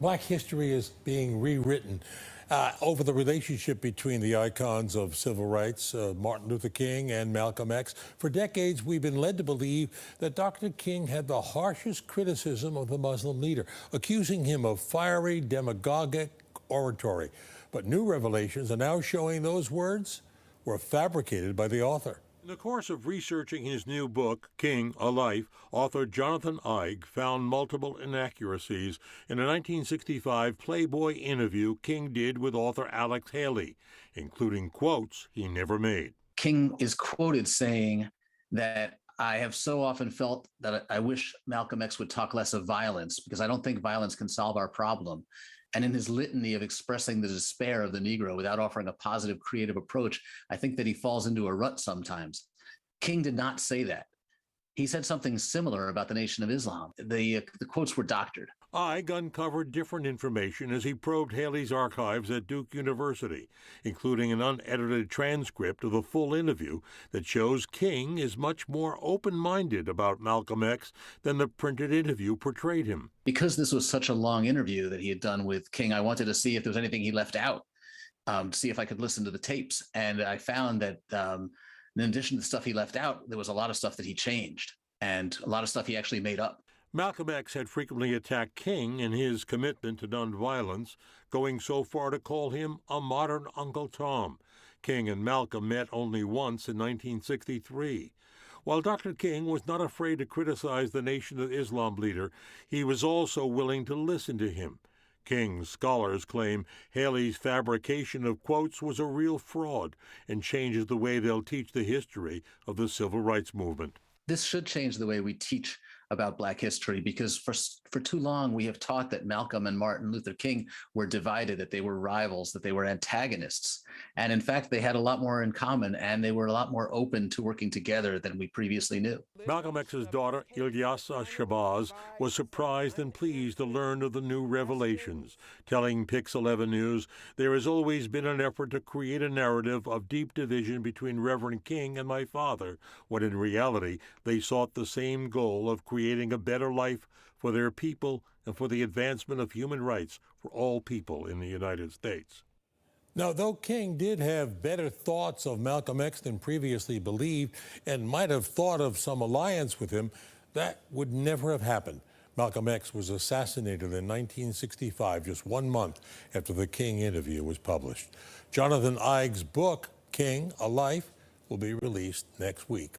Black history is being rewritten over the relationship between the icons of civil rights, Martin Luther King and Malcolm X. For decades, we've been led to believe that Dr. King had the harshest criticism of the Muslim leader, accusing him of fiery, demagogic oratory. But new revelations are now showing those words were fabricated by the author. In the course of researching his new book, King, A Life, author Jonathan Eig found multiple inaccuracies in a 1965 Playboy interview King did with author Alex Haley, including quotes he never made. King is quoted saying that I have so often felt that I wish Malcolm X would talk less of violence because I don't think violence can solve our problem. And in his litany of expressing the despair of the Negro without offering a positive, creative approach, I think that he falls into a rut sometimes. King did not say that. He said something similar about the Nation of Islam. The quotes were doctored. Eig uncovered different information as he probed Haley's archives at Duke University, including an unedited transcript of the full interview that shows King is much more open-minded about Malcolm X than the printed interview portrayed him. Because this was such a long interview that he had done with King, I wanted to see if there was anything he left out, see if I could listen to the tapes. And I found that in addition to the stuff he left out, there was a lot of stuff that he changed and a lot of stuff he actually made up. Malcolm X had frequently attacked King in his commitment to nonviolence, going so far to call him a modern Uncle Tom. King and Malcolm met only once in 1963. While Dr. King was not afraid to criticize the Nation of Islam leader, he was also willing to listen to him. King's scholars claim Haley's fabrication of quotes was a real fraud and changes the way they'll teach the history of the civil rights movement. This should change the way we teach about Black history, because for too long we have taught that Malcolm and Martin Luther King were divided, that they were rivals, that they were antagonists. And in fact, they had a lot more in common, and they were a lot more open to working together than we previously knew. Malcolm X's daughter, Ilyasa Shabazz, was surprised and pleased to learn of the new revelations, telling Pix 11 News, "There has always been an effort to create a narrative of deep division between Reverend King and my father, when in reality they sought the same goal of creating a better life for their people and for the advancement of human rights for all people in the United States." Now, though King did have better thoughts of Malcolm X than previously believed and might have thought of some alliance with him, that would never have happened. Malcolm X was assassinated in 1965, just 1 month after the King interview was published. Jonathan Eig's book, King, A Life, will be released next week.